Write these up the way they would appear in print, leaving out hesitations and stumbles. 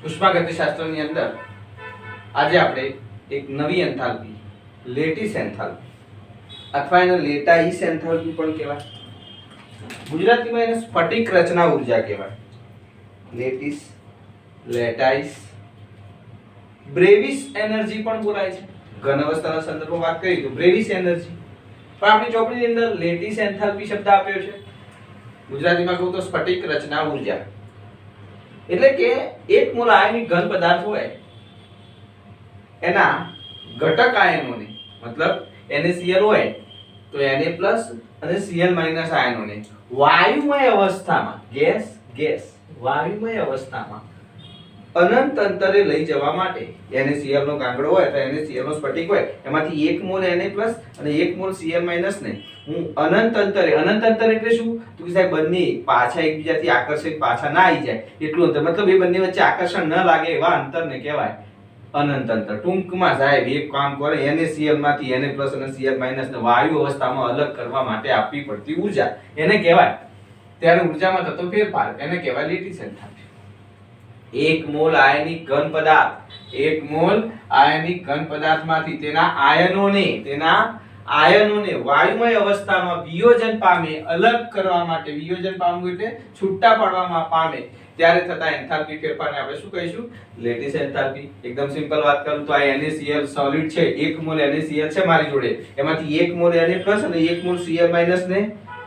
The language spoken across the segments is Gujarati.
ઉષ્માગતિશાસ્ત્રની અંદર આજે આપણે એક નવી એન્થાલ્પી લેટિસ એન્થાલ્પી અથવા એને લેટાઈસ એન્થાલ્પી પણ કહેવાય, ગુજરાતીમાં એને સ્ફટિક રચના ઊર્જા કહેવાય. લેટિસ, લેટાઈસ, બ્રેવિસ એનર્જી પણ બોલાય છે. ઘન અવસ્થાના સંદર્ભમાં વાત કરીએ તો બ્રેવિસ એનર્જી, પણ આપણી ચોપડીની અંદર લેટિસ એન્થાલ્પી શબ્દ આપ્યો છે. ગુજરાતીમાં કહું તો સ્ફટિક રચના ઊર્જા. એટલે કે એક મોલ આયનિક ઘન પદાર્થ હોય એના ઘટક આયનોને, મતલબ NaCl હોય તો Na+ અને Cl- આયનોને વાયુમય અવસ્થામાં, ગેસ વાયુમય અવસ્થામાં અનંત અંતરે લઈ જવા માટે NaCl નો ગાંગડો હોય તો NaCl નો સ્ફટિક હોય, એમાંથી 1 મોલ Na+ અને 1 મોલ Cl- ને હું અનંત અંતર એટલે શું? તો કે સાહેબ બંને પાછા એકબીજાથી આકર્ષિત પાછા ના આવી જાય એટલું અંતર, મતલબ એ બંને વચ્ચે આકર્ષણ ન લાગે એવા અંતરને કહેવાય અનંત અંતર. ટૂંકમાં સાહેબ એક કામ કરે, NaCl માંથી Na+ અને Cl- ને વાયુ અવસ્થામાં અલગ કરવા માટે આપવી પડતી ઊર્જા એને કહેવાય. ત્યારે ઊર્જામાં થતો ફેરફાર એને કહેવાય લેટિસ એન્થાલ્પી. 1 મોલ આયનિક ઘન પદાર્થમાંથી તેના આયનોને વાયુમય અવસ્થામાં વિયોજન પામે, અલગ કરવા માટે, વિયોજન પામવું એટલે છૂટા પાડવામાં પામે ત્યારે થતા એન્થાલ્પી ફેરફારને આપણે શું કહીશું? Lattice enthalpy. એકદમ સિમ્પલ વાત કરું તો આ NaCl સોલિડ છે, 1 મોલ NaCl છે મારી જોડે, એમાંથી 1 મોલ Na+ અને 1 મોલ Cl- ને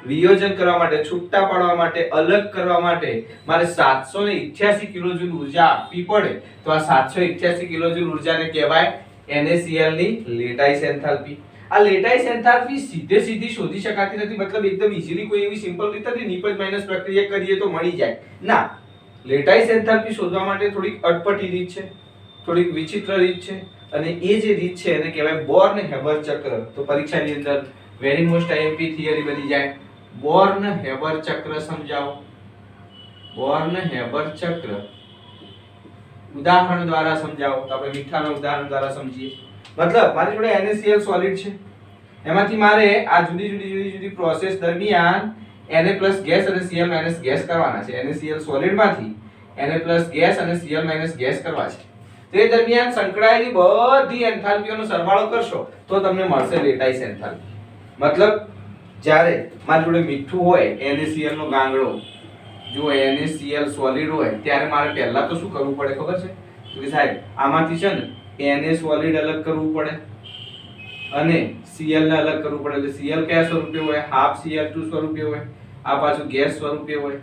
વિયોજન કરવા માટે, છૂટા પાડવા માટે, અલગ કરવા માટે મારે 788 કિલોજૂલ ઊર્જા આપવી પડે તો આ 788 કિલોજૂલ ઊર્જાને કહેવાય NaCl ની લેટાઈસ એન્થાલ્પી. આ લેટાઈસ એન્થાલ્પી સીધી શોધી શકાતી નથી, મતલબ એકદમ ઈઝીલી કોઈ એવી સિમ્પલ રીત નથી નિપજ માઈનસ પ્રક્રિયા કરીએ તો મળી જાય ના. લેટાઈસ એન્થાલ્પી શોધવા માટે થોડીક અટપટી રીત છે, થોડીક વિચિત્ર રીત છે, અને એ જે રીત છે એને કહેવાય બોર્ન-હેબર ચક્ર. તો પરીક્ષાની અંદર વેરી મોસ્ટ IMP થિયરી બની જાય. બોર્ન-હેબર ચક્ર સમજાવો. બોર્ન-હેબર ચક્ર ઉદાહરણ દ્વારા સમજાવો. તો આપણે મીઠાના ઉદાહરણ દ્વારા સમજીએ. મતલબ મારી જોડે NaCl સોલિડ છે, એમાંથી મારે આ જુદી પ્રોસેસ દરમિયાન Na+ ગેસ અને Cl- ગેસ કરવાના છે. NaCl સોલિડ માંથી Na+ ગેસ અને Cl- ગેસ કરવા છે. તે દરમિયાન સંકળાયેલી બધી એન્થાલ્પીઓનો સરવાળો કરશો તો તમને મળશે લેટાઈસ એન્થાલ્પી. મતલબ જ્યારે મારી જોડે મીઠું હોય, NaCl નો ગાંગડો, જો NaCl સોલિડ હોય ત્યારે મારે પહેલા તો શું કરવું પડે ખબર છે? તો કે સાહેબ આમાંથી છે ને Na સોલિડ અલગ કરવું પડે અને Cl ને અલગ કરવું પડે. એટલે Cl કયા સ્વરૂપે હોય? હાફ Cl2 સ્વરૂપે હોય. આ પાછું ગેસ સ્વરૂપે હોય.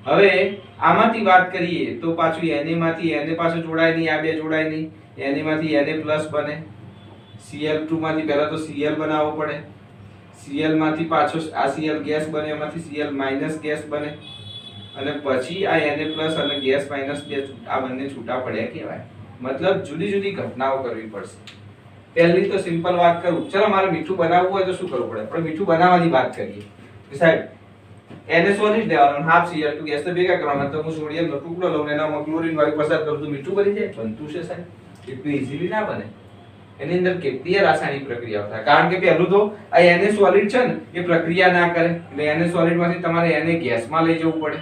હવે આમાંથી વાત કરીએ તો પાછું Na માંથી Na પાછું જોડાય નહીં, આ બે જોડાય નહીં. Na માંથી Na+ બને, Cl2 માંથી પહેલા તો Cl બનાવવો પડે, Cl માંથી પાછો આ Cl ગેસ બને, એમાંથી Cl- ગેસ બને, અને પછી આ Na+ અને ગેસ માઈનસ બે આ બંને છૂટા પડ્યા કહેવાય. મતલબ જુદી ઘટનાઓ કરવી પડશે. પહેલી તો સિમ્પલ વાત કરું, ચલો મારે મીઠું બનાવવું હોય તો શું કરવું પડે? આપણે મીઠું બનાવવાની વાત કરીએ કે સાહેબ Na સોલિડ લેવાનો, હાફ Cl2 ગેસ ને ભેગા કરવાના, તો હું સોડિયમનો ટુકડો લઉં ને એનામાં ક્લોરીન વાયુ પસાર કરું તો મીઠું બની જાય. બનતું છે સાહેબ? એટલું ઈઝીલી ના બને. એની અંદર કેટલીય રાસાયણિક પ્રક્રિયાઓ થાય. કારણ કે પહેલું તો આ Na સોલિડ છે ને એ પ્રક્રિયા ના કરે, એટલે Na સોલિડ માંથી તમારે Na ગેસમાં લઈ જવું પડે.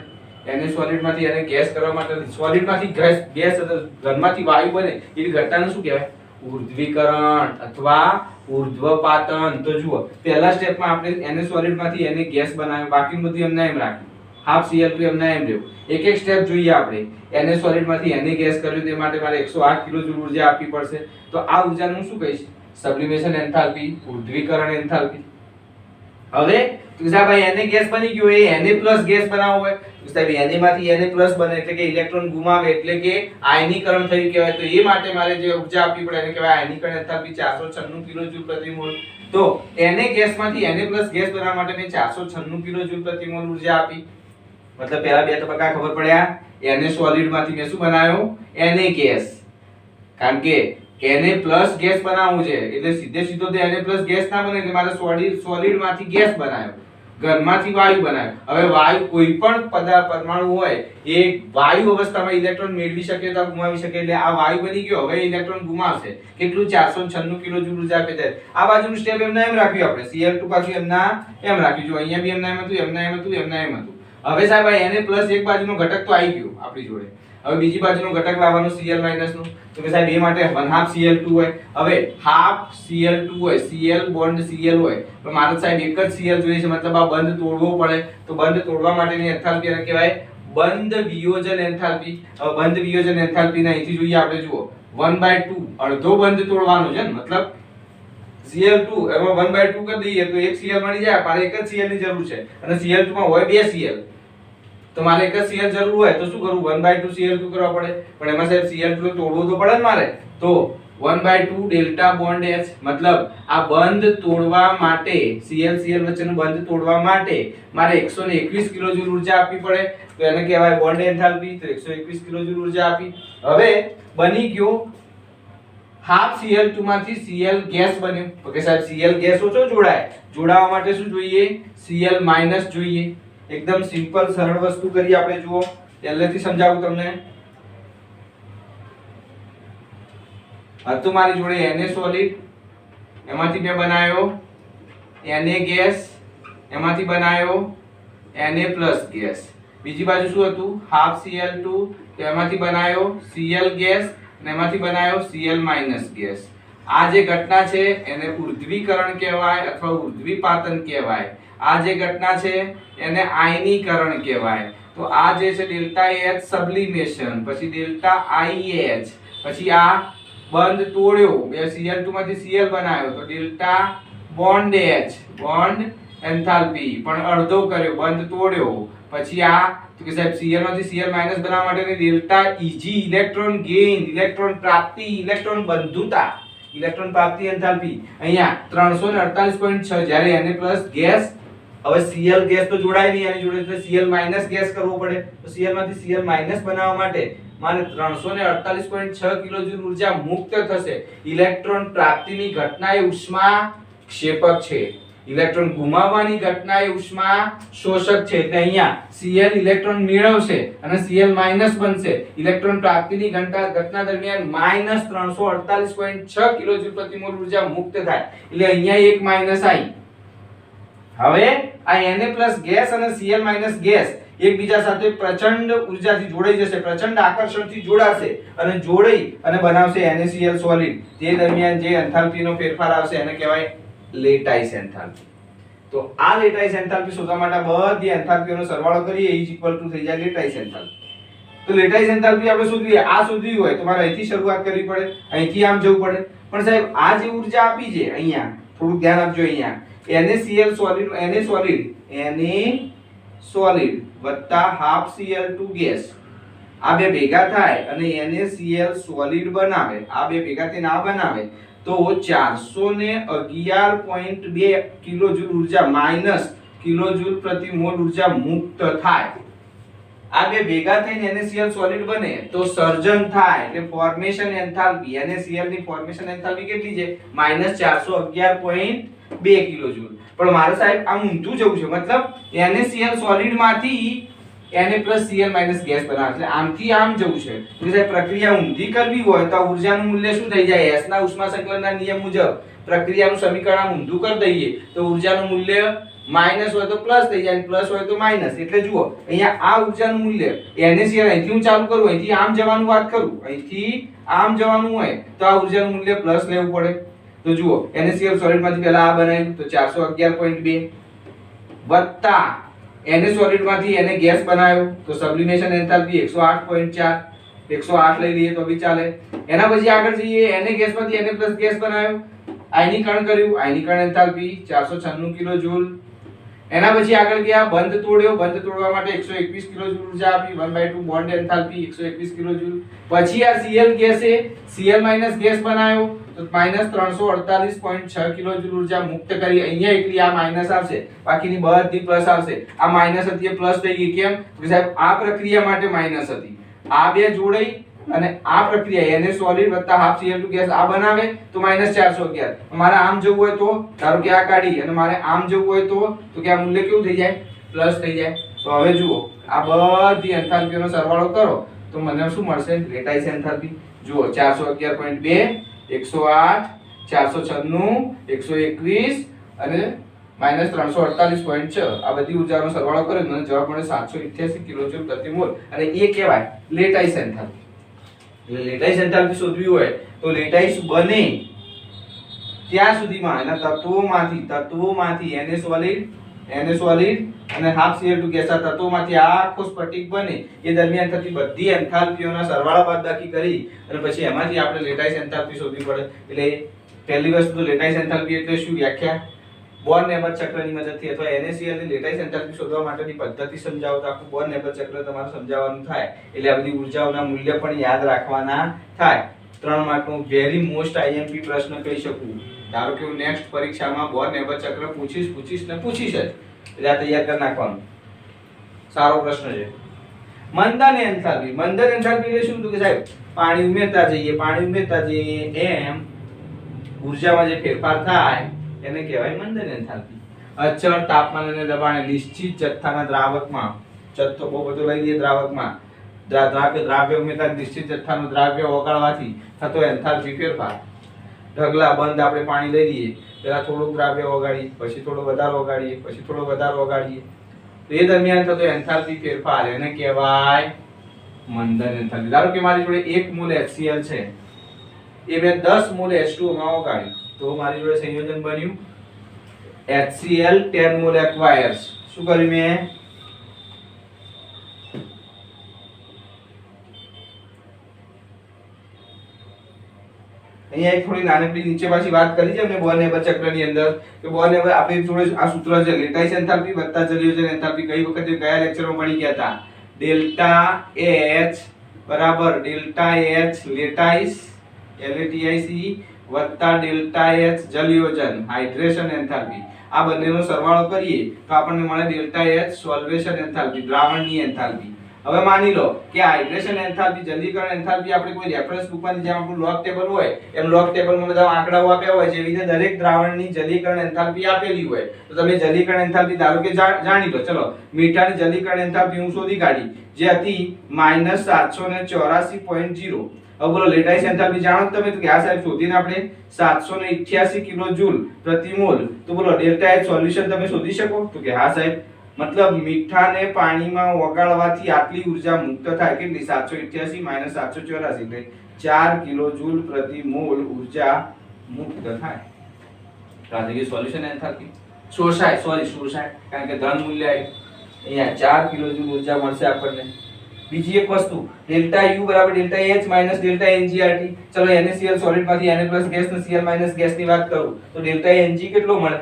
Na સોલિડ માંથી એને ગેસ કરવા માટે, સોલિડ માંથી ગેસ ઘનમાંથી વાયુ બને એવી ઘટનાને શું કહેવાય? ઉર્ધ્વીકરણ અથવા ઉર્ધ્વપાતન. તો જુઓ પહેલા સ્ટેપમાં આપણે Na સોલિડ માંથી Na ગેસ બનાવ્યો, બાકીનું બધું એમને એમ રાખ્યું, હાફ Cl2 એમને એમ રહ્યું. એક સ્ટેપ જોઈએ આપણે. Na સોલિડ માંથી Na ગેસ કર્યું, તે માટે મારે 108 કિલોજૂલ ઊર્જા આપવી પડશે. તો આ ઊર્જાને હું શું કહીશ? સબ્લિમેશન એન્થાલ્પી, ઉર્ધ્વીકરણ એન્થાલ્પી. હવે તો સાહેબ Na ગેસ બની ગયો, એ Na+ ગેસ બનાવવો હોય તો સાહેબ Na માંથી Na+ બને એટલે કે ઇલેક્ટ્રોન ગુમાવે એટલે કે આયનીકરણ થયું કહેવાય. તો એ માટે મારે જે ઊર્જા આપવી પડે એને કહેવાય આયનીકરણ એન્થાલ્પી, 496 કિલોજૂલ પ્રતિ મોલ. તો Na ગેસ માંથી Na+ ગેસ બનાવવા માટે મેં 496 કિલોજૂલ પ્રતિ મોલ ઊર્જા આપી. મતલબ પહેલા બે તબક્કા ખબર પડ્યા. Na સોલિડ માંથી મેં શું બનાવ્યો? Na gas. કારણ કે Na+ ગેસ બનાવવું છે એટલે સીધો તે Na+ ગેસ ના બને, એટલે મારે સોલિડ માંથી ગેસ બનાવ્યો, ઘનમાંથી વાયુ બનાવ્યો. હવે વાયુ કોઈ પણ પરમાણુ હોય એ વાયુ અવસ્થામાં ઇલેક્ટ્રોન મેળવી શકે તો ગુમાવી શકે, એટલે આ વાયુ બની ગયો. હવે ઇલેક્ટ્રોન ગુમાવશે કેટલું? 496 કિલોજૂલ ઊર્જા આપે છે. આ બાજુનું સ્ટેપ એમના એમ રાખ્યું આપણે, Cl2 પાછું એમના એમ રાખ્યું. જો અહીંયા બી એમના એમ હતું, એમના એમ હતું, એમના એમ હતું. હવે સાહેબ આ Na+ એક બાજુનો ઘટક તો આવી ગયો આપણી જોડે. હવે બીજી બાજુનો ઘટક લાવવાનો Cl નો, તો કે સાહેબ એ માટે 1/2 Cl2 હોય. હવે હાફ Cl2 હોય, Cl બોન્ડ Cl હોય, તો મારે સાહેબ એક જ Cl જોઈએ છે, મતલબ આ બંધ તોડવો પડે. તો બંધ તોડવા માટેની એન્થાલ્પી એને કહેવાય બંધ વિયોજન એન્થાલ્પી. હવે બંધ વિયોજન એન્થાલ્પી ને અહીંથી જોઈએ આપણે, જુઓ 1/2 અડધો બંધ તોડવાનો છે ને, મતલબ Cl2 એમાં 1/2 કરી દઈએ તો એક Cl મળી જાય. મારે એક જ Cl ની જરૂર છે અને Cl2 માં હોય 2 Cl, તો મારે એક જ Cl જરૂર હોય તો શું કરું, 1/2 Cl2 કરવા પડે. પણ એમાં સાહેબ Cl2 તોડવું તો પડે ને મારે, તો 1/2 ડેલ્ટા બોન્ડ H, મતલબ આ બંધ તોડવા માટે Cl વચ્ચેનું બંધ તોડવા માટે મારે 121 કિલોજૂલ ઊર્જા આપવી પડે, તો એને કહેવાય બોન્ડ એન્થાલ્પી. તો 121 કિલોજૂલ ઊર્જા આપી. હવે બની ગયો હાફ Cl2 માંથી Cl ગેસ બન્યો. તો કે સાહેબ Cl ગેસ ઓછો જોડાય, જોડાવા માટે શું જોઈએ, Cl માઈનસ જોઈએ. એકદમ સિમ્પલ સરળ વસ્તુ કરી આપણે, જુઓ પહેલેથી સમજાવું તમને. હતું મારી જોડે Na સોલિડ, એમાંથી મેં બનાવ્યો Na ગેસ, એમાંથી બનાવ્યો Na પ્લસ ગેસ. બીજી બાજુ શું હતું, હાફ Cl2, તો એમાંથી બનાવ્યો Cl ગેસ અને એમાંથી બનાવ્યો Cl માઈનસ ગેસ. આ જે ઘટના છે એને ઉર્ધ્વીકરણ કહેવાય અથવા ઉર્ધ્વીપાતન કહેવાય. આ જે ઘટના છે એને આયનીકરણ કહેવાય. તો આ જે છે ડેલ્ટા H સબ્લિમેશન, પછી ડેલ્ટા IH, પછી આ બંધ તોડ્યો, બે Cl2 માંથી Cl બનાવ્યો તો delta bond H, bond enthalpy પણ અડધો કર્યો, બંધ તોડ્યો. પછી આ તો કે સાહેબ Cl માંથી Cl માઈનસ બનાવવા માટેની delta Eg, electron gain, electron પ્રાપ્તિ, ઇલેક્ટ્રોન બંધુતા, ઇલેક્ટ્રોન પ્રાપ્તિ એન્થાલ્પી અહીંયા 348.6. જ્યારે Na પ્લસ ગેસ, હવે Cl ગેસ તો જોડાય નહીં આની જોડે, એટલે Cl માઈનસ ગેસ કરવો પડે. તો Cl માંથી Cl માઈનસ બનાવવા માટે મારે 348.6 કિલોજૂલ ઊર્જા મુક્ત થશે. ઇલેક્ટ્રોન પ્રાપ્તિની ઘટના એ ઉષ્મા ક્ષેપક છે, ઇલેક્ટ્રોન ગુમાવવાની ઘટના એ ઉષ્મા શોષક છે. એટલે અહીંયા Cl ઇલેક્ટ્રોન મેળવશે અને Cl માઈનસ બનશે. ઇલેક્ટ્રોન પ્રાપ્તિની ઘટના દરમિયાન -348.6 કિલોજૂલ પ્રતિ મોલ ઊર્જા મુક્ત થાય. એટલે અહીંયા એક માઈનસ આવી. હવે આ Na પ્લસ ગેસ અને Cl માઈનસ ગેસ એકબીજા સાથે પ્રચંડ ઊર્જાથી જોડાઈ જશે, પ્રચંડ આકર્ષણથી જોડાશે અને જોડી અને બનાવશે NaCl સોલિડ. તે દરમિયાન જે એન્થાલ્પીનો ફેરફાર આવશે એને કહેવાય લેટાઇસ એન્થાલ્પી. તો આ લેટાઇસ એન્થાલ્પી શોધવા માટે બધી એન્થાલ્પીઓનો સરવાળો કરીએ E થઈ જાય લેટાઇસ એન્થાલ્પી. તો લેટાઇસ એન્થાલ્પી આપણે શોધવી, આ શોધવી હોય તો મારે અહીંથી શરૂઆત કરવી પડે, અહીંથી આમ જવું પડે. પણ સાહેબ આ જે ઊર્જા આપી છે અહીંયા થોડું ધ્યાન આપજો, અહીંયા NaCl સોલિડ, Na સોલિડ વત્તા હાફ Cl2 ગેસ, આ બે ભેગા થાય અને NaCl સોલિડ બનાવે, આ બે ભેગા થઈને આ બનાવે તો 411.2 કિલોજૂલ ઊર્જા માઈનસ કિલોજૂલ પ્રતિ મોલ ઊર્જા મુક્ત થાય. આ બે ભેગા થઈને NaCl સોલિડ બને તો સર્જન થાય, એટલે ફોર્મેશન એન્થાલ્પી, NaCl ની ફોર્મેશન એન્થાલ્પી કેટલી છે, -411.2 કિલોજૂલ. પણ મારે સાહેબ આમ ઊંધું જવું છે, મતલબ NaCl સોલિડ માંથી Na Cl ગેસ બનાવે, એટલે આમથી આમ જવું છે. એટલે સાહેબ પ્રક્રિયા ઊંધી કરવી હોય તો ઊર્જાનું મૂલ્ય શું થઈ જાય, S ના ઉષ્મા સંકલનના નિયમ મુજબ પ્રક્રિયાનું સમીકરણ આમ ઊંધું કરી દઈએ તો ઊર્જાનું મૂલ્ય માઈનસ હોય તો પ્લસ થઈ જાય, પ્લસ હોય તો માઈનસ. એટલે જુઓ અહીંયા આ ઊર્જાનું મૂલ્ય NaCl અહીંથી હું ચાલુ કરું, અહીંથી આમ જવાનું વાત કરું, અહીંથી આમ જવાનું હોય તો આ ઊર્જાનું મૂલ્ય પ્લસ લેવું પડે. તો જુઓ NaCl સોલિડ માંથી પહેલા આ બનાવ્યું તો 411.2 વત્તા Na સોલિડ માંથી Na ગેસ બનાવ્યો તો સબ્લિમેશન એન્થાલ્પી 108.4, 108 લઈ લઈએ તો બી ચાલે. એના પછી આગળ જઈએ, Na ગેસ માંથી Na પ્લસ ગેસ બનાવ્યો, આયનીકરણ કર્યું, આયનીકરણ એન્થાલ્પી 496 કિલોજૂલ. એના પછી આગળ ગયા, બંધ તોડ્યો, બંધ તોડવા માટે 121 કિલોજૂલ ઊર્જા આપી, 1/2 બોન્ડ એન્થાલ્પી 121 કિલોજૂલ. પછી આ Cl ગેસે Cl માઈનસ ગેસ બનાવ્યો તો -348.6 કિલોજૂલ ઊર્જા મુક્ત કરી. અહીંયા એકલી આ માઈનસ આવશે, બાકીની બધી પ્લસ આવશે. આ માઈનસ હતી એ પ્લસ થઈ ગઈ, કેમ તો સાહેબ આ પ્રક્રિયા માટે માઈનસ હતી, આ બે જોડાઈ અને આ પ્રક્રિયા Na સોલિડ વત્તા હાફ Cl2 ગેસ આ બનાવે તો -411. મારે આમ જવું હોય તો ધારો કે આ કાઢી અને મારે આમ જવું હોય તો કે આ મૂલ્ય કેવું થઈ જાય, પ્લસ થઈ જાય. તો હવે જુઓ આ બધી એન્થાલ્પીઓનો સરવાળો કરો તો મને શું મળશે, લેટાઇસ એન્થાલ્પી. જુઓ 411.2, 108, 496, 121 અને માઇનસ 348.6 આ બધી ઊર્જાનો સરવાળો કર્યો મને જવાબ મળે 788 કિલોજૂલ પ્રતિ મોલ અને એ કહેવાય લેટાઈસ એન્થાલ્પી. એટલે લેટાઈસ એન્થાલ્પી શોધવી હોય તો લેટાઈસ બને ત્યાં સુધીમાં એના તત્વોમાંથી Na સોલિડ અને હાફ Cl2 ગેસ આ તત્વોમાંથી આખો સ્ફટિક બને એ દરમિયાન થતી બધી એન્થાલ્પીઓના સરવાળા બાદબાકી કરી અને પછી એમાંથી આપણે લેટાઈસ એન્થાલ્પી શોધવી પડે. એટલે પહેલી વસ્તુ લેટાઈસ એન્થાલ્પી એટલે શું વ્યાખ્યા? બોર્ન-નેબર ચક્રની મદદથી અથવા NaCl ની લેટાઈસ એન્થાલ્પી શોધવા માટેની પદ્ધતિ સમજાવો તો આખું બોર્ન-નેબર ચક્ર તમારે સમજાવવાનું થાય. એટલે આ બધી ઊર્જાઓના મૂલ્ય પણ યાદ રાખવાના થાય. 3 માર્કનો વેરી મોસ્ટ IMP પ્રશ્ન કહી શકું. ધારો કે હું નેક્સ્ટ પરીક્ષામાં બોર્ન-નેબર ચક્ર પૂછીશ જ. એટલે આ તૈયાર કરી નાખવાનું. સારો પ્રશ્ન છે. મંદન એન્થાલ્પી એટલે શું? તો કે સાહેબ પાણી ઉમેરતા જઈએ એમ ઊર્જામાં જે ફેરફાર થાય એને કહેવાય મંદન એન્થાલ્પી. અચળ તાપમાન અને દબાણે નિશ્ચિત જથ્થાના દ્રાવકમાં, જથ્થો બહુ બધો લઈ લઈએ દ્રાવકમાં, દ્રાવ્ય ઉમેરતા નિશ્ચિત જથ્થાનું દ્રાવ્ય ઓગાળવાથી થતો એન્થાલ્પી ફેરફાર. ઢગલા બંધ આપણે પાણી લઈ લઈએ, પહેલા થોડુંક દ્રાવ્ય ઓગાળીએ, પછી થોડો વધારે ઓગાળીએ, પછી થોડો વધારે ઓગાળીએ, તો એ દરમિયાન થતો એન્થાલ્પી ફેરફાર એને કહેવાય મંદન એન્થાલ્પી. ધારો કે મારી જોડે 1 મોલ HCl છે, એ મેં 10 મોલ H2O માં ઓગાળ્યું, તો મારી જોડે સંયોજન બન્યું HCl 10 મોલ aqueous. શું કર્યું મેં? અહીંયા એક થોડી નાનકડી નીચે પાછી વાત કરી છે આપણે બોર્ન-નેબર ચક્રની અંદર કે બોર્ન-નેબર આપણી જોડે આ સૂત્ર છે લેટાઈસ એન્થાલ્પી વત્તા જલીયોજન એન્થાલ્પી. કઈ વખતે કયા લેક્ચરમાં ભણી ગયા હતા? ડેલ્ટા H બરાબર ડેલ્ટા H લેટાઈસ LATIC વત્તા ડેલ્ટા H જલીયોજન હાઇડ્રેશન એન્થાલ્પી. આ બંનેનો સરવાળો કરીએ તો આપણને મળે ડેલ્ટા H સોલ્વેશન એન્થાલ્પી, દ્રાવણની એન્થાલ્પી. હવે માની લો કે હાઇડ્રેશન એન્થાલ્પી, જલીકરણ એન્થાલ્પી આપણે કોઈ રેફરન્સ બુકમાં જેમ આપણું લોગ ટેબલ હોય એમ લોગ ટેબલમાં બધા આંકડાઓ આપ્યા હોય છે, એવી રીતે દરેક દ્રાવણની જલીકરણ એન્થાલ્પી આપેલી હોય તો તમે જલીકરણ એન્થાલ્પી ધારો કે જાણી લો. ચલો મીઠાની જલીકરણ એન્થાલ્પી હું શોધી કાઢી જે હતી -784.0. હવે બોલો લેટાઈસ એન્થાલ્પી જાણો તમે તો કે આ સાહેબ શોધીને આપણે 788 કિલોજૂલ પ્રતિ મોલ. તો બોલો ડેલ્ટા H સોલ્યુશન તમે શોધી શકો? તો કે હા સાહેબ. મતલબ મીઠાને પાણીમાં ઓગાળવાથી આટલી ઊર્જા મુક્ત થાય. કેટલી? 788 - 784 એટલે 4 કિલોજૂલ પ્રતિ મોલ ઊર્જા મુક્ત થાય. તો આ જગ્યાએ સોલ્યુશન એન્થાલ્પી શોષાય કારણ કે ધન મૂલ્ય અહીંયા 4 કિલોજૂલ ઊર્જા મળશે આપણને. બીજી એક વસ્તુ ડેલ્ટા U બરાબર delta H minus delta NgRT. ચલો NaCl સોલિડ માંથી Na પ્લસ ગેસ ને Cl માઈનસ ગેસ ની વાત કરું તો ડેલ્ટા Ng કેટલો મળે?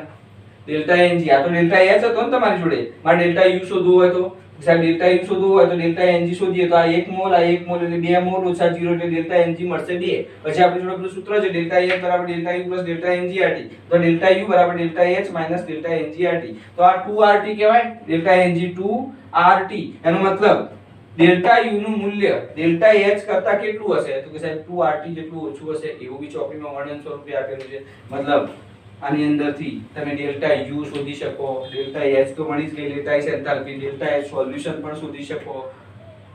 ડેલ્ટા Ng આ તો ડેલ્ટા H હતો ને તમારી જોડે. મારે ડેલ્ટા U શોધવું હોય તો સાહેબ ડેલ્ટા U શોધવું હોય તો ડેલ્ટા Ng શોધીએ તો આ 1 મોલ એટલે 2 મોલ ઓછા 0 એટલે ડેલ્ટા Ng મળશે 2. પછી આપણી જોડે પેલું સૂત્ર છે ડેલ્ટા H બરાબર delta U plus delta NgRT. તો ડેલ્ટા U બરાબર delta H minus delta NgRT. તો આ 2RT કહેવાય, ડેલ્ટા Ng 2RT. એનો મતલબ ડેલ્ટા U નું મૂલ્ય ડેલ્ટા H કરતા કેટલું હશે? તો કે સાહેબ 2RT જેટલું ઓછું હશે. એવું બી ચોપડીમાં વર્ણન સ્વરૂપે આપેલું છે. મતલબ આની અંદરથી તમે ડેલ્ટા U શોધી શકો, ડેલ્ટા H તો મળી જ ગઈ, lattice enthalpy, delta H solution પણ શોધી શકો,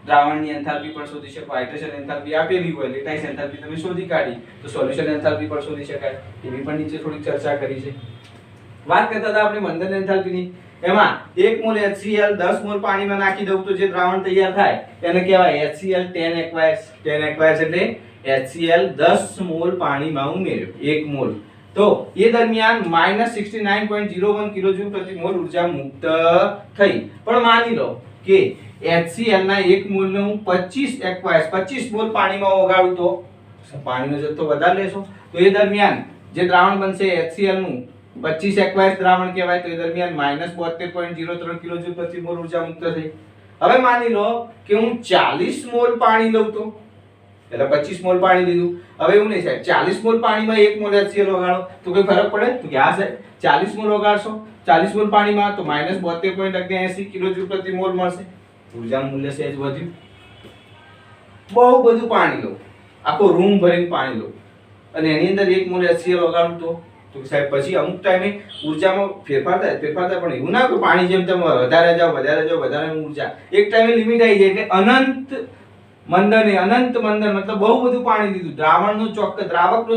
દ્રાવણની એન્થાલ્પી પણ શોધી શકો, હાઇડ્રેશન એન્થાલ્પી આપેલી હોય, લેટાઈસ એન્થાલ્પી તમે શોધી કાઢી તો સોલ્યુશન એન્થાલ્પી પણ શોધી શકાય. એવી પણ નીચે થોડી ચર્ચા કરી છે. વાત કરતા હતા આપણે મંદન એન્થાલ્પીની. એમાં 1 મોલ HCl 10 મોલ પાણીમાં નાખી દઉં તો જે દ્રાવણ તૈયાર થાય એને કહેવાય HCl 10 aqueous. 10 aqueous એટલે HCl 10 મોલ પાણીમાં ઉમેર્યો 1 મોલ. તો એ દરમિયાન -69.01 કિલોજૂલ પ્રતિ મોલ ઊર્જા મુક્ત થઈ. પણ માની લો કે HCl ના 1 મોલ ને હું 25 aqueous 25 મોલ પાણીમાં ઓગાળું તો પાણીનો જથ્થો વધારે લેશો તો એ દરમિયાન જે દ્રાવણ બનશે HCl નું 25 aqueous દ્રાવણ કહેવાય. તો એ દરમિયાન -72.03 કિલોજૂલ પ્રતિ મોલ ઊર્જા મુક્ત થઈ. હવે માની લો કે હું 40 મોલ પાણી લઉં તો એટલે 25 મોલ પાણી લીધું. હવે એવું નહીં સાહેબ 40 મોલ પાણીમાં 1 મોલ HCl ઓગાળો તો કોઈ ફરક પડે? તો કે હા સાહેબ 40 મોલ ઓગાળશો 40 મોલ પાણીમાં તો -72.79 કિલોજૂલ પ્રતિ મોલ મળશે. ઊર્જાનું મૂલ્ય સહેજ વધ્યું. બહુ બધું પાણી લો, આખો રૂમ ભરીને પાણી લો અને એની અંદર 1 મોલ HCl ઓગાળું તો સાહેબ પછી અમુક ટાઈમે ઊર્જામાં ફેરફાર થાય પણ એવું ના કે પાણી જેમ તેમ વધારે જાવ વધારે ઊર્જા એક ટાઈમે લિમિટ આવી જાય એટલે અનંત મંદને અનંત મંદન મતલબ બહુ બધું પાણી લીધું, દ્રાવકનો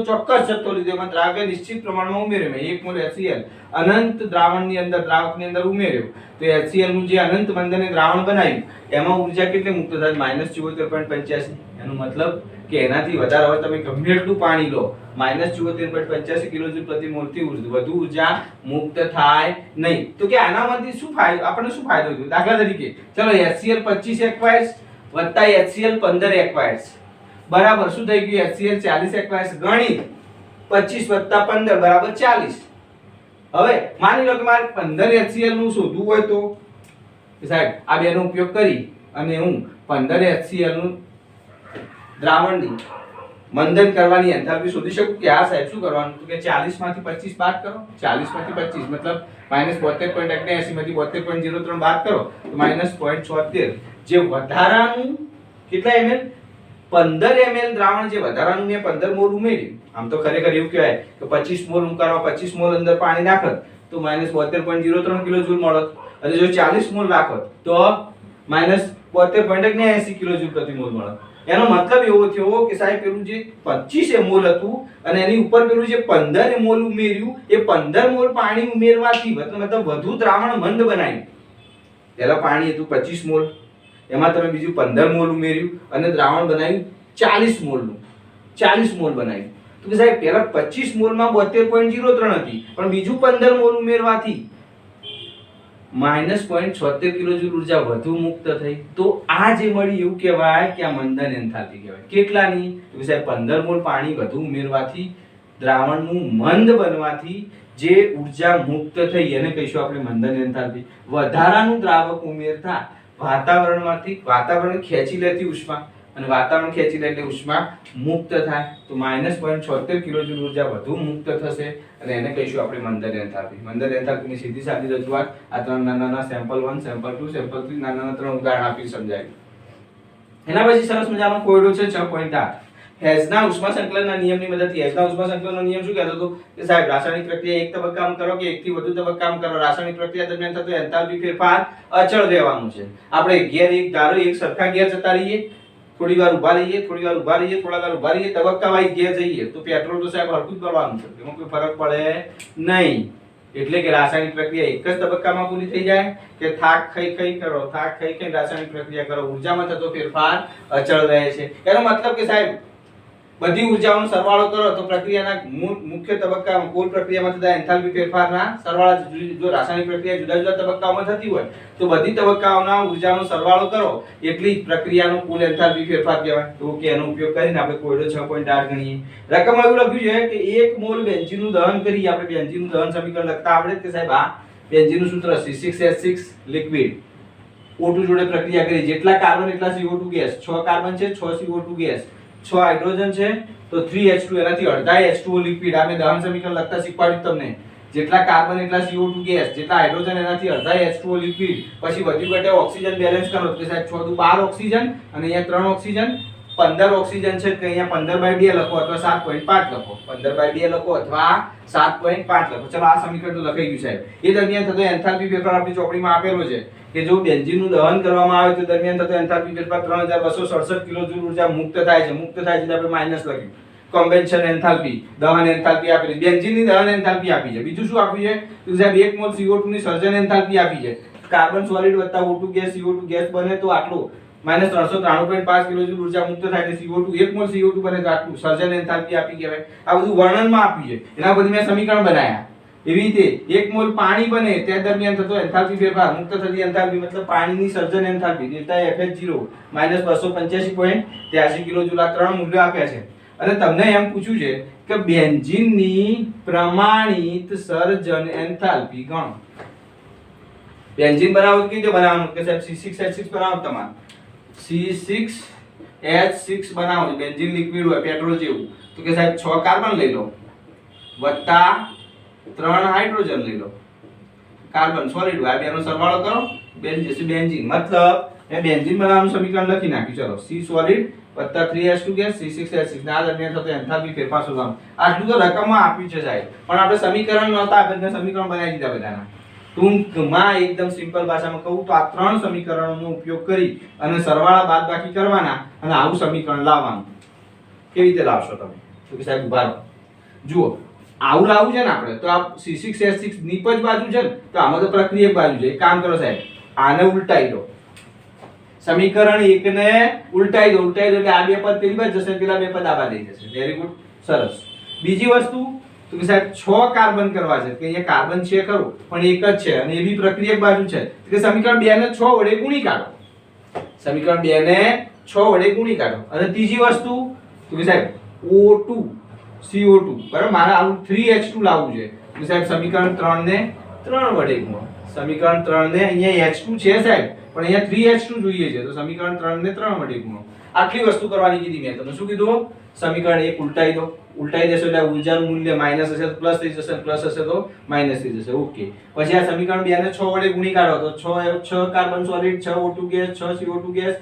ચોક્કસ જથ્થો લીધો, એમાં દ્રાવ્ય નિશ્ચિત પ્રમાણમાં ઉમેર્યો, મેં 1 મોલ HCl અનંત દ્રાવકની અંદર ઉમેર્યો, તો HCl નું જે અનંત મંદને દ્રાવણ બનાવ્યું એમાં ઊર્જા કેટલી મુક્ત થાય? -74.85. એનો મતલબ કે એનાથી વધારે હવે તમે ગમે એટલું પાણી લો, -74.85 કિલોજૂલ પ્રતિ મોલ થી વધુ ઊર્જા મુક્ત થાય નહીં. તો કે આનામાંથી શું ફાયદો, આપણને શું ફાયદો થયો? દાખલા તરીકે ચલો HCl 25 એક્વાયર્સ વત્તા HCl 15 એક્વાયર્સ બરાબર શું થઈ ગયું? HCl 40 એક્વાયર્સ ગણિત 25 વત્તા 15 બરાબર 40. હવે માની લો કે મારે 15 HCl નું શોધવું હોય તો સાહેબ આ બેનો ઉપયોગ કરી અને હું 15 HCl નું દ્રાવણની મંદન કરવાની એન્થાલ્પી શોધી શકું કે આ સાહેબ શું કરવાનું? તો કે 40 માંથી 25 બાદ કરો, 40 માંથી 25 મતલબ -72.79 માંથી 72.03 બાદ કરો તો -0.76. જે વધારાનું કેટલા ml 15 ml દ્રાવણ, જે વધારાનું મેં 15 મોલ ઉમેર્યું, આમ તો ખરેખર એવું કહેવાય કે 25 મોલ ઉકાળવા 25 મોલ અંદર પાણી નાખત તો -72.03 કિલોજૂલ મળત, અને જો 40 મોલ રાખત તો -72.79 કિલોજૂલ પ્રતિ મોલ મળત. એનો મતલબ એવો થયો કે સાહેબ પેલું જે 25 મોલ હતું અને એની ઉપર પેલું જે 15 મોલ ઉમેર્યું, એ 15 મોલ પાણી ઉમેરવાથી મતલબ વધુ દ્રાવણ મંદ બનાવ્યું. પહેલા પાણી હતું 25 મોલ, એમાં તમે બીજું 15 મોલ ઉમેર્યું અને દ્રાવણ બનાવ્યું 40 મોલનું, 40 મોલ બનાવ્યું. તો કે સાહેબ પહેલા 25 મોલમાં 72.03 હતી, પણ બીજું 15 મોલ ઉમેરવાથી -0.76 કિલોજૂલ ઊર્જા વધુ મુક્ત થઈ. તો આ જે મળી એવું કહેવાય કે આ મંદન એન્થાલ્પી કહેવાય. કેટલાની? તો સાહેબ 15 મોલ પાણી વધુ ઉમેરવાથી દ્રાવણનું મંદ બનવાથી જે ઊર્જા મુક્ત થઈ એને કહીશું આપણે મંદન એન્થાલ્પી. વધારાનું દ્રાવક ઉમેરતા વાતાવરણ ખેંચી લેતી ઉષ્મા, અને વાતાવરણ ખેંચી લે એટલે ઉષ્મા મુક્ત થાય, તો -0.76 કિલોજૂલ ઊર્જા વધુ મુક્ત થશે અને એને કહીશું આપણે મંદન એન્થાલ્પી. મંદન એન્થાલ્પીની સીધી સાદી રજૂઆત આ ત્રણ નાના સેમ્પલ 1, સેમ્પલ 2, સેમ્પલ 3 નાના ત્રણ ઉદાહરણ આપી સમજાવ્યું. એના પછી સરસ મજાનો કોયડો છે 6.8. હેઝના ઉષ્મા સંકલનના નિયમની મદદથી. હેઝના ઉષ્મા સંકલનનો નિયમ શું કહેતો હતો કે સાહેબ રાસાયણિક પ્રક્રિયા એક તબક્કામાં કરો કે એકથી વધુ તબક્કામાં કરો, રાસાયણિક પ્રક્રિયા દરમિયાન થતો એન્થાલ્પી ફેરફાર અચળ રહેવાનું છે. આપણે ગેર એક ધારો એક સરખા ગેર જતા રહીએ, થોડી વાર ઊભા રહીએ, થોડા વાર ઊભા રહીએ, તબક્કા વાઇઝ ગેર જઈએ તો પેટ્રોલ તો સાહેબ હરખું જ કરવાનું છે, એમાં કોઈ ફરક પડે નહીં. એટલે કે રાસાયણિક પ્રક્રિયા એક જ તબક્કામાં પૂરી થઈ જાય કે થાક ખાઈ કરો, થાક ખાઈ રાસાયણિક પ્રક્રિયા કરો, ઊર્જામાં થતો ફેરફાર અચળ રહે છે. એનો મતલબ કે સાહેબ બધી ઊર્જાઓનો સરવાળો કરો તો પ્રક્રિયાના મુખ્ય તબક્કામાં કુલ પ્રક્રિયામાં થતા એન્થાલ્પી ફેરફારના સરવાળા, જો રાસાયણિક પ્રક્રિયા જુદા જુદા તબક્કાઓમાં થતી હોય તો બધી તબક્કાઓના ઊર્જાનો સરવાળો કરો એટલી જ પ્રક્રિયાનો કુલ એન્થાલ્પી ફેરફાર કહેવાય. તો કે એનો ઉપયોગ કરીને આપણે કોયડો 6.8 ગણીએ. રકમમાં એવું લખ્યું છે કે 1 મોલ બેન્ઝીનનું દહન કરી, આપણે બેન્ઝીનનું દહન સમીકરણ લખતા આવડે કે સાહેબ આ બેન્ઝીનનું સૂત્ર C6H6 લિક્વિડ O2 જોડે પ્રક્રિયા કરી, જેટલા કાર્બન એટલા CO2 ગેસ, 6 કાર્બન છે 6 CO2 ગેસ, 6 હાઇડ્રોજન છે તો 3H2, એનાથી અડધા H2O લિક્વિડ. આ મેં દહન સમીકરણ લખતા શીખવાડ્યું તમને. જેટલા કાર્બન એટલા CO2 ગેસ, જેટલા હાઇડ્રોજન એનાથી અડધા H2O લિક્વિડ. પછી વધુ ઘટે ઓક્સિજન બેલેન્સ કરો તો સાહેબ 6 દુ 12 ઓક્સિજન અને અહીંયા 3 ઓક્સિજન, 15 ઓક્સિજન છે કે અહીંયા 15/2 લખો અથવા 7.5 લખો, 15/2 લખો અથવા 7.5 લખો. ચલો આ સમીકરણ તો લખાઈ ગયું સાહેબ. એ દરમિયાન થતો એન્થાલ્પી ફેરફાર આપણી ચોપડીમાં આપેલો છે કે જો બેન્ઝીનનું દહન કરવામાં આવે તો દરમિયાન થતો એન્થાલ્પી ફેરફાર 3267 કિલોજૂલ ઊર્જા મુક્ત થાય છે. મુક્ત થાય છે એટલે આપણે માઈનસ લખ્યું. કન્વેન્શન એન્થાલ્પી, દહન એન્થાલ્પી આપેલી, બેન્ઝીનની દહન એન્થાલ્પી આપી છે. બીજું શું આપ્યું છે તો સાહેબ 1 મોલ CO2 ની સર્જન એન્થાલ્પી આપી છે. કાર્બન સોલિડ વત્તા O2 ગેસ CO2 ગેસ બને તો આટલું -393.5 કિલોજૂલ ઊર્જા મુક્ત થાય છે. CO2 1 મોલ CO2 બને તો આટલું સર્જન એન્થાલ્પી આપી કહેવાય. આ બધું વર્ણનમાં આપ્યું છે, એના બધી મેં સમીકરણ બનાવ્યા. એવી રીતે 1 મોલ પાણી બને તે દરમિયાન થતો એન્થાલ્પી ફેરફાર, મુક્ત થતી એન્થાલ્પી મતલબ પાણીની સર્જન એન્થાલ્પી ડેલ્ટા FH0 -285.83 કિલોજૂલ. આ ત્રણ મૂલ્યો આપ્યા છે અને તમને એમ પૂછ્યું છે કે બેન્ઝીનની પ્રમાણિત સર્જન એન્થાલ્પી ગણો. બેન્ઝીન બનાવો તો કેવી રીતે બનાવવાનું કે સાહેબ C6H6 બનાવો, તમારે C6H6 બનાવો. બેન્ઝીન લિક્વિડ હોય પેટ્રોલ જેવું, તો કે સાહેબ 6 કાર્બન લઈ લો વત્તા 3 હાઇડ્રોજન લઈ લો, કાર્બન સોલિડ હોય, આ બેનો સરવાળો કરો, બેન્ઝીન. મતલબ મેં બેન્ઝીન બનાવવાનું સમીકરણ લખી નાખ્યું. ચલો C સોલિડ વત્તા 3H2 ગેસ C6H6 ના દરમિયાન થતો એન્થાલ્પી ફેરફાર શોધવાનું. આટલું તો રકમમાં આપ્યું છે સાહેબ, પણ આપણે સમીકરણ નહોતા આપણે સમીકરણ બનાવી દીધા બધાના. ટૂંકમાં એકદમ સિમ્પલ ભાષામાં કહું તો આ ત્રણ સમીકરણોનો ઉપયોગ કરી અને સરવાળા બાદબાકી કરવાના અને આવું સમીકરણ લાવવાનું. કેવી રીતે લાવશો તમે? તો કે સાહેબ ઉભા રહો. જુઓ, આવું લાવવું છે ને આપણે, તો આ C6H6 નિપજ બાજુ છે ને, તો આમાં તો પ્રક્રિયક બાજુ છે. એક કામ કરો સાહેબ, આને ઉલટાઈ દો. સમીકરણ 1 ને ઉલટાઈ દો એટલે આ બે પદ પેલી બાજુ જશે, પેલા બે પદ આ બાજુ જશે. વેરી ગુડ, સરસ. બીજી વસ્તુ તો કે સાહેબ 6 કાર્બન કરવા છે, કે અહીંયા કાર્બન છે ખરું પણ એક જ છે અને એ બી પ્રક્રિયક બાજુ છે, કે સમીકરણ 2 ને 6 વડે ગુણી કાઢો. સમીકરણ 2 ને 6 વડે ગુણી કાઢો. અને ત્રીજી વસ્તુ તો કે સાહેબ O2 CO2 બરાબર, મારે આવું 3H2 લાવવું છે, તો સાહેબ સમીકરણ 3 ને 3 વડે ગુણો. સમીકરણ 3 ને અહીંયા H2 છે સાહેબ પણ અહીંયા 3H2 જોઈએ છે, તો સમીકરણ 3 ને 3 વડે ગુણો. આટલી વસ્તુ કરવાની કીધી મેં તમને. શું કીધું? સમીકરણ 1 ઉલટાઈ દો. ઉલટાઈ દેશો એટલે ઊર્જાનું મૂલ્ય માઈનસ હશે તો પ્લસ થઈ જશે, પ્લસ હશે તો માઈનસ થઈ જશે. ઓકે. પછી આ સમીકરણ 2 ને 6 વડે ગુણી કાઢો તો 6 carbon solid, 6 O2 gas, 6 CO2 gas,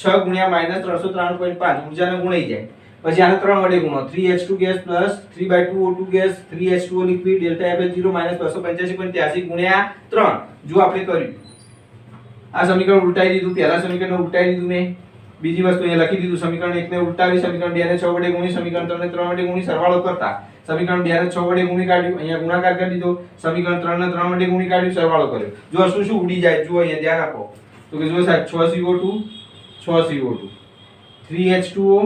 6 ગુણ્યા માઈનસ 393.5 ઊર્જાને ગુણાઈ જાય. પછી આને 3 વડે ગુણો, 3H2 gas plus 3/2 O2 gas, 3H2O liquid, delta F0 minus 285.83 ગુણ્યા 3. જો આપણે કર્યું આ સમીકરણ ઉલટાઈ દીધું, પહેલા સમીકરણને ઉલટાઈ દીધું મેં. બીજી વસ્તુ અહીંયા લખી દીધું, સમીકરણ 1 ને ઉલટાવી, સમીકરણ 2 ને 6 વડે ગુણી, સમીકરણ 3 ને 3 વડે ગુણી, સરવાળો કરતા સમીકરણ 2 ને 6 વડે ગુણી કાઢ્યું, અહીંયા ગુણાકાર કરી દીધો, સમીકરણ 3 ને 3 વડે ગુણી કાઢ્યું, સરવાળો કર્યો. જો શું શું ઉડી જાય જુઓ, અહીંયા ધ્યાન આપો. તો કે જો સાહેબ 6 CO2 6 CO2, 3H2O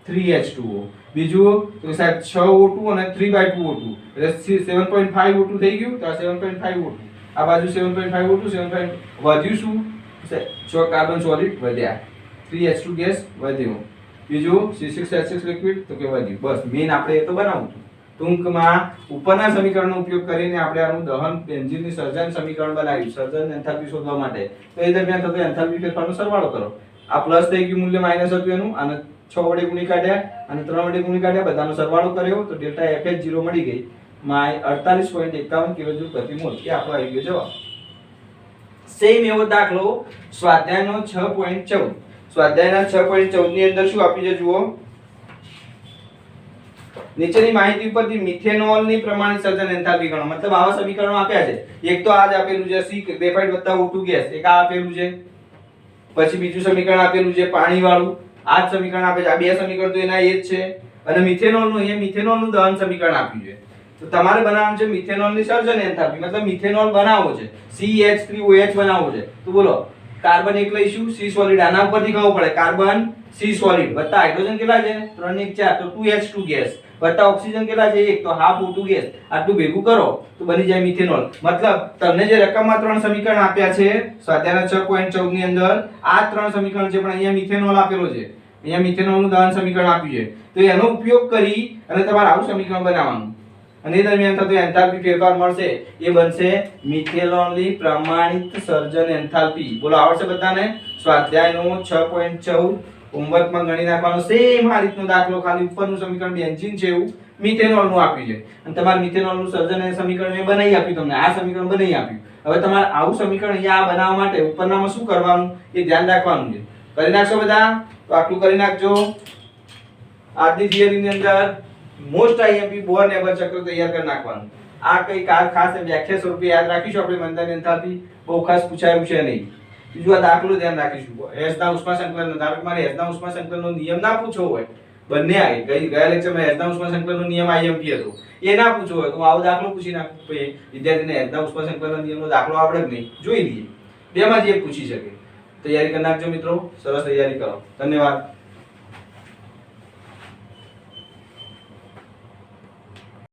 3H2O, બીજું તો સાહેબ 6 O2 અને 3/2 O2 એટલે 7.5 O2 થઈ ગયું. તો આ 7.5 O2, આ બાજુ 7.5 O2, 7. વધ્યું શું? 6 કાર્બન સોલિડ વધ્યા, 3H2 ગેસ વધ્યો, બીજું C6H6 લિક્વિડ તો કે વધ્યું. બસ મેઈન આપણે એ તો બનાવવું હતું. ટૂંકમાં ઉપરના સમીકરણનો ઉપયોગ કરીને આપણે આનું દહન બેન્ઝીનની સર્જન સમીકરણ બનાવ્યું, સર્જન એન્થાલ્પી શોધવા માટે. તો એ દરમિયાન થતો એન્થાલ્પી ફેરફારનો સરવાળો કરો. આ પ્લસ થઈ ગયું, મૂલ્ય માઈનસ હતું એનું, અને 6 વડે ગુણી કાઢ્યા અને 3 વડે ગુણી કાઢ્યા, બધાનો સરવાળો કર્યો તો ડેલ્ટા FH0 મળી ગઈ 48.51 કિલોજૂલ પ્રતિ મોલ. એ આપણો આવી ગયો જવાબ. સેમ એવો દાખલો સ્વાધ્યાયનો 6.14. સ્વાધ્યાયના 6.14 ની અંદર શું આપ્યું છે જુઓ. નીચેની માહિતી ઉપરથી મિથેનોલની પ્રમાણિત સર્જન એન્થાલ્પી ગણો. મતલબ આવા સમીકરણો આપ્યા છે. એક તો આ જ આપેલું છે C ગ્રેફાઇટ + O2 ગેસ, એક આ આપેલું છે. પછી બીજું સમીકરણ આપેલું છે પાણી વાળું, આ જ સમીકરણ આપે છે. આ બે સમીકરણ તો એના એ જ છે. અને મિથેનોલનું, અહીંયા મિથેનોલનું દહન સમીકરણ આપ્યું છે. તો તમારે બનાવવાનું છે મિથેનોલની સર્જન એન્થાલ્પી, મતલબ મિથેનોલ બનાવવો છે, CH3OH બનાવવો છે. તો બોલો, કાર્બન એક લઈશું, C સોલિડ, આના ઉપરથી ખબર પડે કાર્બન C સોલિડ વત્તા હાઇડ્રોજન કેટલા છે 3 1 4 તો 2H2 ગેસ વત્તા ઓક્સિજન કેટલા છે 1 તો હાફ O2 ગેસ. આટલું ભેગું કરો તો બની જાય મિથેનોલ. મતલબ તમને જે રકમમાં 3 સમીકરણ આપ્યા છે સ્વાધ્યાયના 6.14 ની અંદર આ 3 સમીકરણ છે, પણ અહીંયા મિથેનોલ આપેલો છે, અહીંયા મિથેનોલનું દહન સમીકરણ આપ્યું છે. તો એનો ઉપયોગ કરી અને તમારે આવું સમીકરણ બનાવવાનું અને એ દરમિયાન થતો એન્થાલ્પી ફેરફાર મળશે, એ બનશે મિથેનોલની પ્રમાણિત સર્જન એન્થાલ્પી. બોલો આવડશે બધાને? સ્વાધ્યાયનો 6.14 હોમવર્કમાં ગણી નાખવાનો. સેમ આ રીતનો દાખલો, ખાલી ઉપરનું સમીકરણ બેન્ઝીન છે એવું મિથેનોલનું આપ્યું છે અને તમારે મિથેનોલનું સર્જન અને સમીકરણ મેં બનાવી આપ્યું તમને. આ સમીકરણ બનાવી આપ્યું. હવે તમારે આવું સમીકરણ અહીંયા બનાવવા માટે ઉપરનામાં શું કરવાનું એ ધ્યાન રાખવાનું છે. કરી નાખશો બધા? તો આટલું કરી નાખજો. આજની થિયરીની અંદર મોસ્ટ આઈએમપી બોર નેબર ચક્ર તૈયાર કરી નાખવાનું. આ કઈ ખાસ વ્યાખ્યા સ્વરૂપે યાદ રાખીશું આપણે. મંદાની એન્થાલ્પી બહુ ખાસ પૂછાયું છે નહીં. બીજું આ દાખલો ધ્યાન રાખીશું. હેસના ઉષ્મા સંકલન, ધારો કે મારે હેસના ઉષ્મા સંકલનનો નિયમ ના પૂછવો હોય, બંને આવી ગયા લેક્ચરમાં હેસના ઉષ્મા સંકલનનો નિયમ આઈએમપી હતો, એ ના પૂછવો હોય તો આવો દાખલો પૂછી નાખું. પછી વિદ્યાર્થીને હેસના ઉષ્મા સંકલનના નિયમનો દાખલો આવડે જ નહીં, જોઈ લઈએ, બેમાંથી એક પૂછી શકે. તૈયારી કરી નાખજો મિત્રો, સરસ તૈયારી કરો. ધન્યવાદ.